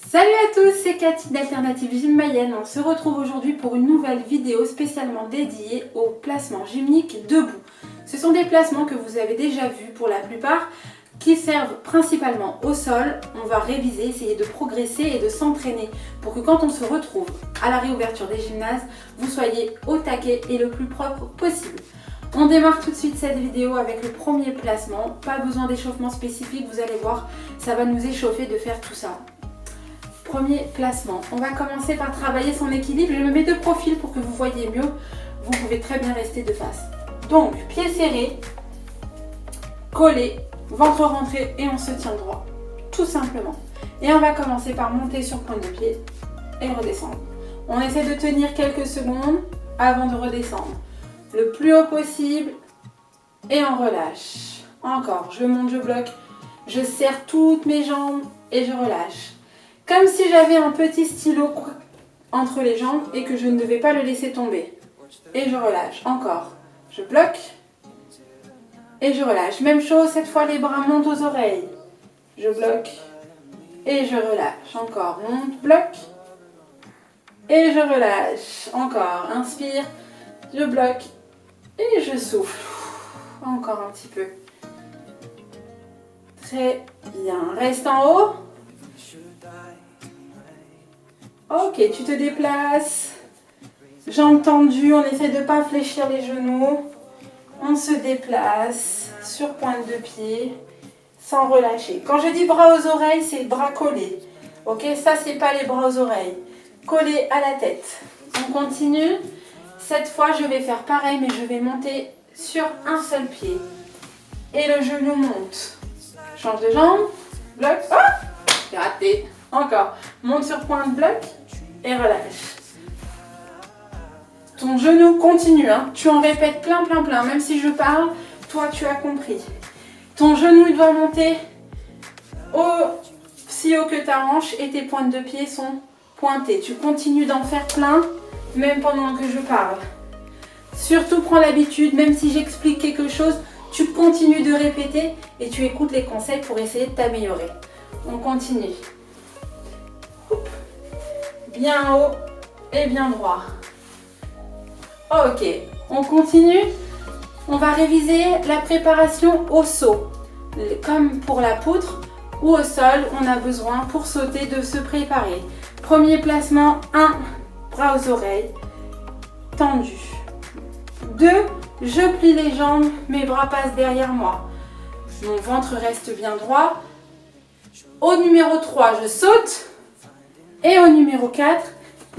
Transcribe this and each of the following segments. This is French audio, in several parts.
Salut à tous, c'est Cathy d'Alternative Gym Mayenne. On se retrouve aujourd'hui pour une nouvelle vidéo spécialement dédiée aux placements gymniques debout. Ce sont des placements que vous avez déjà vus pour la plupart, qui servent principalement au sol. On va réviser, essayer de progresser et de s'entraîner pour que quand on se retrouve à la réouverture des gymnases, vous soyez au taquet et le plus propre possible. On démarre tout de suite cette vidéo avec le premier placement. Pas besoin d'échauffement spécifique, vous allez voir, ça va nous échauffer de faire tout ça. Premier placement. On va commencer par travailler son équilibre. Je me mets de profil pour que vous voyez mieux. Vous pouvez très bien rester de face. Donc, pieds serrés, collés, ventre rentré et on se tient droit. Tout simplement. Et on va commencer par monter sur pointe de pied et redescendre. On essaie de tenir quelques secondes avant de redescendre. Le plus haut possible et on relâche. Encore, je monte, je bloque, je serre toutes mes jambes et je relâche. Comme si j'avais un petit stylo entre les jambes et que je ne devais pas le laisser tomber. Et je relâche. Encore. Je bloque. Et je relâche. Même chose, cette fois les bras montent aux oreilles. Je bloque. Et je relâche. Encore. Monte, bloque. Et je relâche. Encore. Inspire. Je bloque. Et je souffle. Encore un petit peu. Très bien. Reste en haut. Ok, tu te déplaces, jambes tendues, on essaie de ne pas fléchir les genoux. On se déplace sur pointe de pied, sans relâcher. Quand je dis bras aux oreilles, c'est bras collés. Ok, ça c'est pas les bras aux oreilles. Collés à la tête. On continue. Cette fois, je vais faire pareil, mais je vais monter sur un seul pied. Et le genou monte. Change de jambe, bloc, oh, j'ai raté. Encore. Monte sur pointe, bloc et relâche. Ton genou continue. Tu en répètes plein. Même si je parle, toi tu as compris. Ton genou doit monter aussi haut que ta hanche et tes pointes de pied sont pointées. Tu continues d'en faire plein, même pendant que je parle. Surtout prends l'habitude, même si j'explique quelque chose, tu continues de répéter et tu écoutes les conseils pour essayer de t'améliorer. On continue. Bien haut et bien droit. Ok, on continue. On va réviser la préparation au saut. Comme pour la poutre ou au sol, on a besoin pour sauter de se préparer. Premier placement, 1, bras aux oreilles, tendu. 2, je plie les jambes, mes bras passent derrière moi. Mon ventre reste bien droit. Au numéro 3, je saute. Et au numéro 4,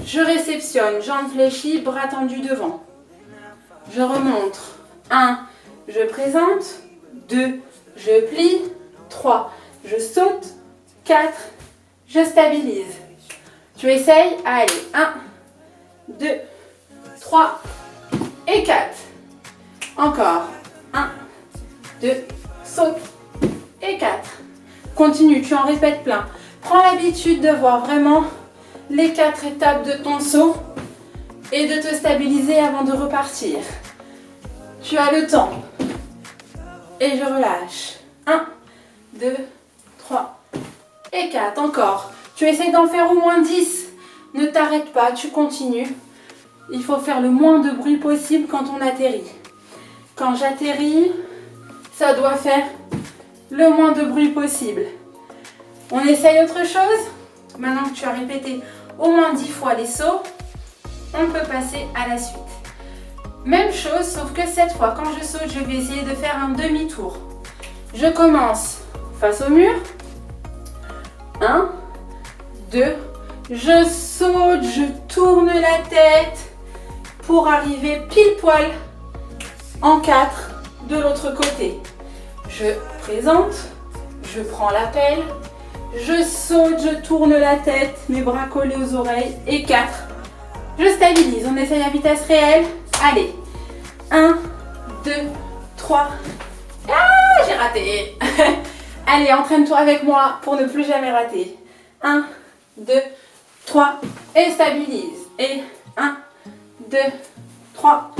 je réceptionne, jambes fléchies, bras tendus devant. Je remonte. 1, je présente. 2, je plie. 3, je saute. 4, je stabilise. Tu essayes? Allez, 1, 2, 3 et 4. Encore. 1, 2, saute et 4. Continue, tu en répètes plein. Prends l'habitude de voir vraiment les 4 étapes de ton saut et de te stabiliser avant de repartir. Tu as le temps. Et je relâche. 1, 2, 3 et 4. Encore. Tu essaies d'en faire au moins 10. Ne t'arrête pas, tu continues. Il faut faire le moins de bruit possible quand on atterrit. Quand j'atterris, ça doit faire le moins de bruit possible. On essaye autre chose. Maintenant que tu as répété au moins 10 fois les sauts, on peut passer à la suite. Même chose, sauf que cette fois, quand je saute, je vais essayer de faire un demi-tour. Je commence face au mur. 1, 2, je saute, je tourne la tête pour arriver pile poil en 4 de l'autre côté. Je présente, je prends la pelle. Je saute, je tourne la tête, mes bras collés aux oreilles et 4. Je stabilise, on essaye à vitesse réelle. Allez, 1, 2, 3. Ah, j'ai raté. Allez, entraîne-toi avec moi pour ne plus jamais rater. 1, 2, 3 et stabilise. Et 1, 2, 3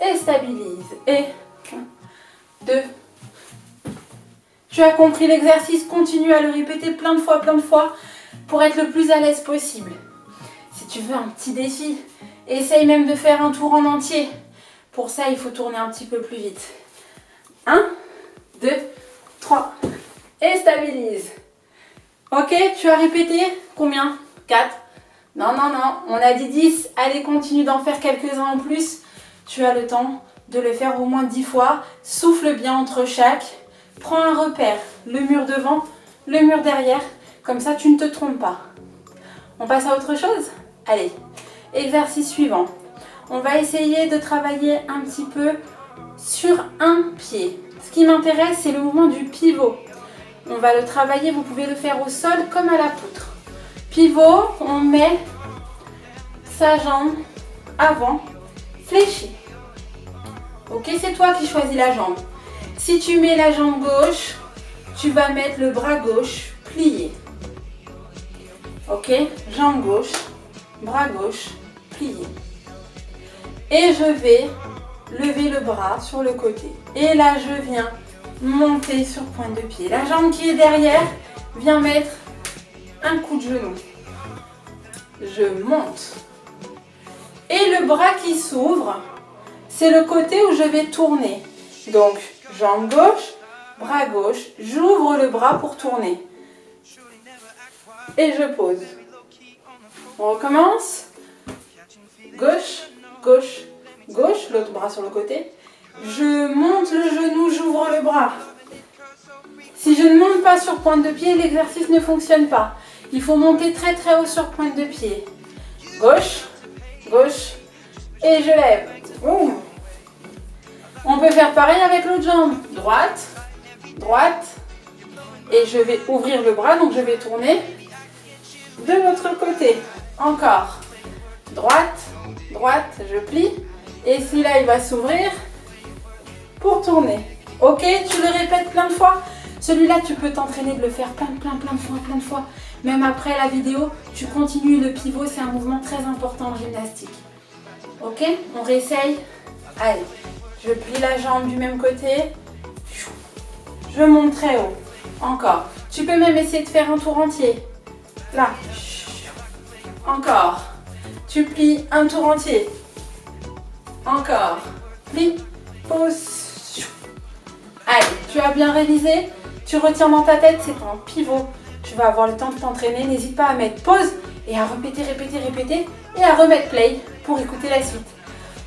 et stabilise. Et 1, 2, Tu as compris l'exercice, continue à le répéter plein de fois pour être le plus à l'aise possible. Si tu veux un petit défi, essaye même de faire un tour en entier. Pour ça, il faut tourner un petit peu plus vite. 1, 2, 3. Et stabilise. Ok, tu as répété combien? 4. Non, non, non, on a dit 10. Allez, continue d'en faire quelques-uns en plus. Tu as le temps de le faire au moins 10 fois. Souffle bien entre chaque. Prends un repère, le mur devant, le mur derrière. Comme ça, tu ne te trompes pas. On passe à autre chose? Allez, exercice suivant. On va essayer de travailler un petit peu sur un pied. Ce qui m'intéresse, c'est le mouvement du pivot. On va le travailler, vous pouvez le faire au sol comme à la poutre. Pivot, on met sa jambe avant, fléchie. Ok, c'est toi qui choisis la jambe. Si tu mets la jambe gauche, tu vas mettre le bras gauche plié. Ok, jambe gauche, bras gauche, plié. Et je vais lever le bras sur le côté. Et là, je viens monter sur pointe de pied. La jambe qui est derrière vient mettre un coup de genou. Je monte. Et le bras qui s'ouvre, c'est le côté où je vais tourner. Donc, jambe gauche, bras gauche, j'ouvre le bras pour tourner. Et je pose. On recommence. Gauche, gauche, gauche, l'autre bras sur le côté. Je monte le genou, j'ouvre le bras. Si je ne monte pas sur pointe de pied, l'exercice ne fonctionne pas. Il faut monter très très haut sur pointe de pied. Gauche, gauche, et je lève. Boum. On peut faire pareil avec l'autre jambe. Droite, droite, et je vais ouvrir le bras, donc je vais tourner de l'autre côté. Encore. Droite, droite, je plie, et celui-là il va s'ouvrir pour tourner. Ok, tu le répètes plein de fois. Celui-là, tu peux t'entraîner de le faire plein de fois. Même après la vidéo, tu continues le pivot, c'est un mouvement très important en gymnastique. Ok, on réessaye. Allez, je plie la jambe du même côté. Je monte très haut. Encore. Tu peux même essayer de faire un tour entier. Là. Encore. Tu plies un tour entier. Encore. Plie. Pose. Allez, tu as bien révisé. Tu retiens dans ta tête, c'est un pivot. Tu vas avoir le temps de t'entraîner. N'hésite pas à mettre pause et à répéter et à remettre play pour écouter la suite.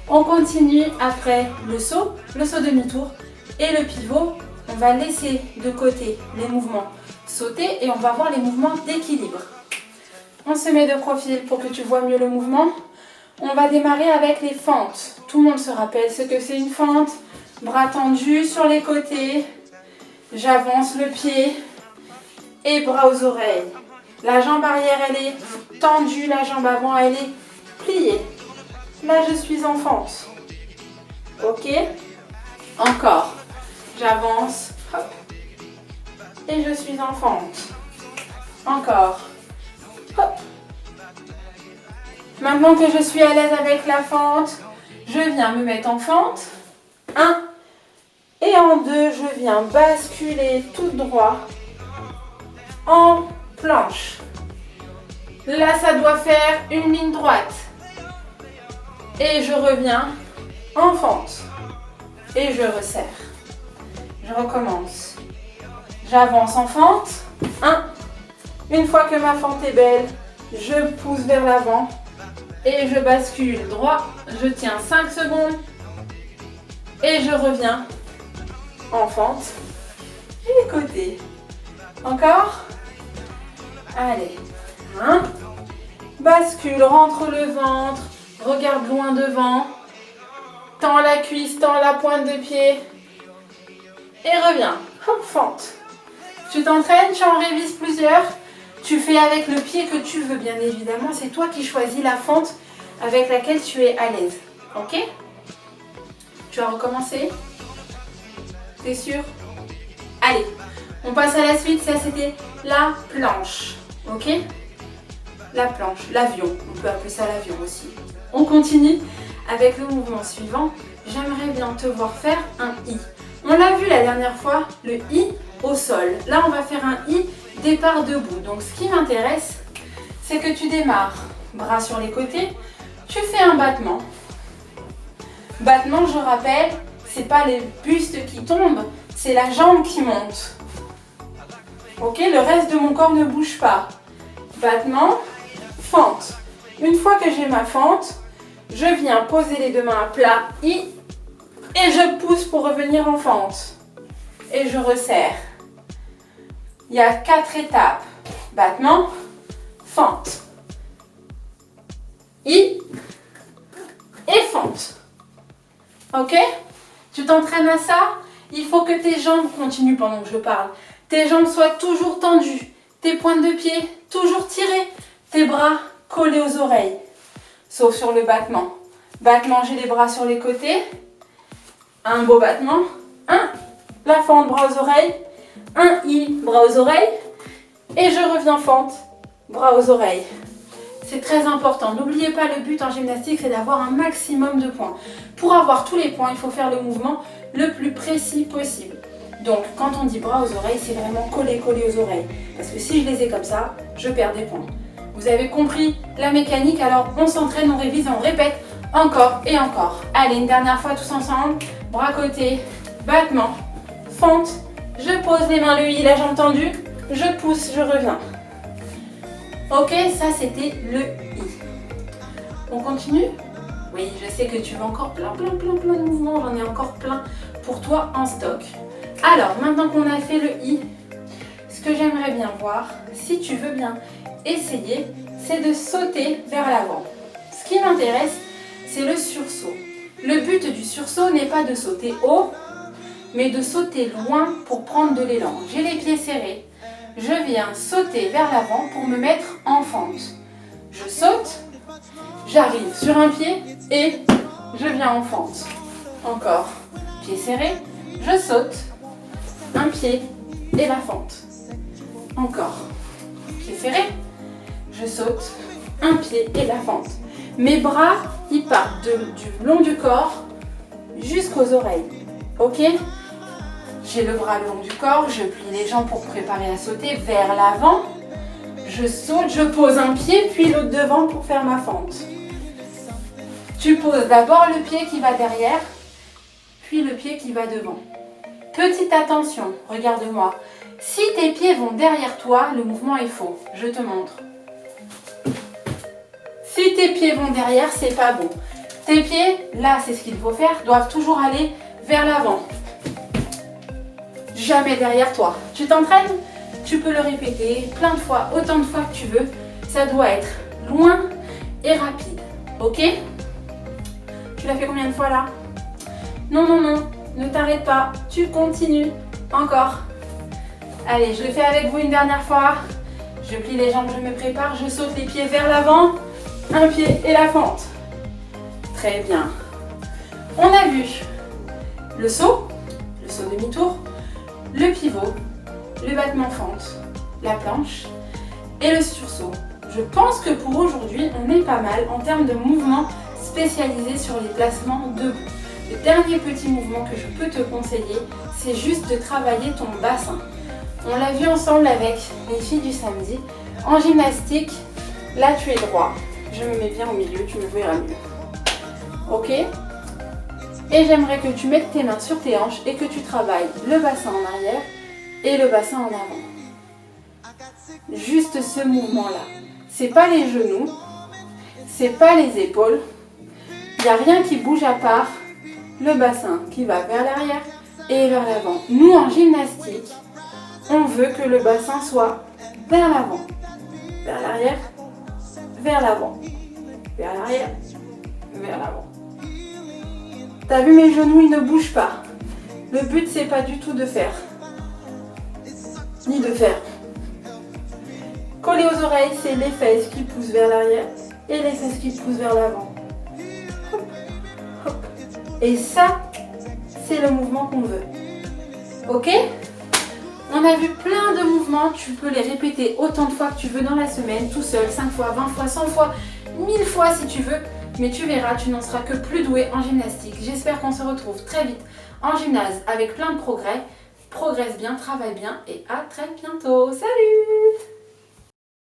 On continue après le saut demi-tour et le pivot. On va laisser de côté les mouvements sauter et on va voir les mouvements d'équilibre. On se met de profil pour que tu vois mieux le mouvement. On va démarrer avec les fentes. Tout le monde se rappelle ce que c'est une fente. Bras tendus sur les côtés. J'avance le pied et bras aux oreilles. La jambe arrière, elle est tendue. La jambe avant, elle est pliée. Là, je suis en fente. Ok? Encore. J'avance. Hop. Et je suis en fente. Encore. Hop. Maintenant que je suis à l'aise avec la fente, je viens me mettre en fente. 1. Et en 2, je viens basculer tout droit en planche. Là, ça doit faire une ligne droite. Et je reviens en fente. Et je resserre. Je recommence. J'avance en fente. 1. Une fois que ma fente est belle, je pousse vers l'avant. Et je bascule droit. Je tiens 5 secondes. Et je reviens en fente. Et côté. Encore. Allez. 1. Bascule, rentre le ventre. Regarde loin devant. Tends la cuisse, tends la pointe de pied. Et reviens. Hop, fente. Tu t'entraînes, tu en révises plusieurs. Tu fais avec le pied que tu veux, bien évidemment. C'est toi qui choisis la fente avec laquelle tu es à l'aise. Ok? Tu as recommencé? T'es sûr? Allez, on passe à la suite. Ça, c'était la planche. Ok? La planche, l'avion. On peut appeler ça l'avion aussi. On continue avec le mouvement suivant. J'aimerais bien te voir faire un I. On l'a vu la dernière fois, le I au sol. Là, on va faire un I départ debout. Donc, ce qui m'intéresse, c'est que tu démarres, bras sur les côtés, tu fais un battement. Battement, je rappelle, c'est pas les bustes qui tombent, c'est la jambe qui monte. Ok, le reste de mon corps ne bouge pas. Battement, fente. Une fois que j'ai ma fente, je viens poser les deux mains à plat, et je pousse pour revenir en fente. Et je resserre. Il y a 4 étapes. Battement, fente. Et fente. Ok? Tu t'entraînes à ça? Il faut que tes jambes continuent pendant que je parle. Tes jambes soient toujours tendues. Tes pointes de pied toujours tirées. Tes bras collés aux oreilles. Sauf sur le battement. Battement, j'ai les bras sur les côtés. Un beau battement. La fente, bras aux oreilles. Bras aux oreilles. Et je reviens fente, bras aux oreilles. C'est très important. N'oubliez pas, le but en gymnastique, c'est d'avoir un maximum de points. Pour avoir tous les points, il faut faire le mouvement le plus précis possible. Donc, quand on dit bras aux oreilles, c'est vraiment collé aux oreilles. Parce que si je les ai comme ça, je perds des points. Vous avez compris la mécanique, alors on s'entraîne, on révise, on répète encore et encore. Allez, une dernière fois tous ensemble. Bras côté, battement, fente. Je pose les mains, le I, la jambe tendue. Je pousse, je reviens. Ok, ça c'était le I. On continue? Oui, je sais que tu veux encore plein de mouvements. J'en ai encore plein pour toi en stock. Alors, maintenant qu'on a fait le I, ce que j'aimerais bien voir, si tu veux bien essayer, c'est de sauter vers l'avant. Ce qui m'intéresse, c'est le sursaut. Le but du sursaut n'est pas de sauter haut, mais de sauter loin pour prendre de l'élan. J'ai les pieds serrés. Je viens sauter vers l'avant pour me mettre en fente. Je saute, j'arrive sur un pied et je viens en fente. Encore. Pied serré, je saute, un pied et la fente. Encore. Pied serré, je saute, un pied et la fente. Mes bras, ils partent du long du corps jusqu'aux oreilles. Ok? J'ai le bras le long du corps, je plie les jambes pour préparer à sauter vers l'avant. Je saute, je pose un pied, puis l'autre devant pour faire ma fente. Tu poses d'abord le pied qui va derrière, puis le pied qui va devant. Petite attention, regarde-moi. Si tes pieds vont derrière toi, le mouvement est faux. Je te montre. Si tes pieds vont derrière, c'est pas bon. Tes pieds, là c'est ce qu'il faut faire, doivent toujours aller vers l'avant. Jamais derrière toi. Tu t'entraînes? Tu peux le répéter plein de fois, autant de fois que tu veux. Ça doit être loin et rapide. Ok? Tu l'as fait combien de fois là? Non, ne t'arrête pas. Tu continues. Encore. Allez, je le fais avec vous une dernière fois. Je plie les jambes, je me prépare. Je saute les pieds vers l'avant. Un pied et la fente. Très bien. On a vu le saut demi-tour, le pivot, le battement fente, la planche et le sursaut. Je pense que pour aujourd'hui, on est pas mal en termes de mouvements spécialisés sur les placements debout. Le dernier petit mouvement que je peux te conseiller, c'est juste de travailler ton bassin. On l'a vu ensemble avec les filles du samedi. En gymnastique, là tu es droit. Je me mets bien au milieu, tu me verras mieux. Ok? Et j'aimerais que tu mettes tes mains sur tes hanches et que tu travailles le bassin en arrière et le bassin en avant. Juste ce mouvement-là. C'est pas les genoux, c'est pas les épaules. Il n'y a rien qui bouge à part le bassin qui va vers l'arrière et vers l'avant. Nous, en gymnastique, on veut que le bassin soit vers l'avant, vers l'arrière, vers l'avant, vers l'arrière, vers l'avant. T'as vu, mes genoux, ils ne bougent pas. Le but, c'est pas du tout de faire, ni de faire. Coller aux oreilles, c'est les fesses qui poussent vers l'arrière et les fesses qui poussent vers l'avant. Hop, hop. Et ça, c'est le mouvement qu'on veut. Ok? On a vu plein de mouvements. Tu peux les répéter autant de fois que tu veux dans la semaine, tout seul, 5 fois, 20 fois, 100 fois, 1000 fois si tu veux. Mais tu verras, tu n'en seras que plus doué en gymnastique. J'espère qu'on se retrouve très vite en gymnase avec plein de progrès. Progresse bien, travaille bien et à très bientôt. Salut!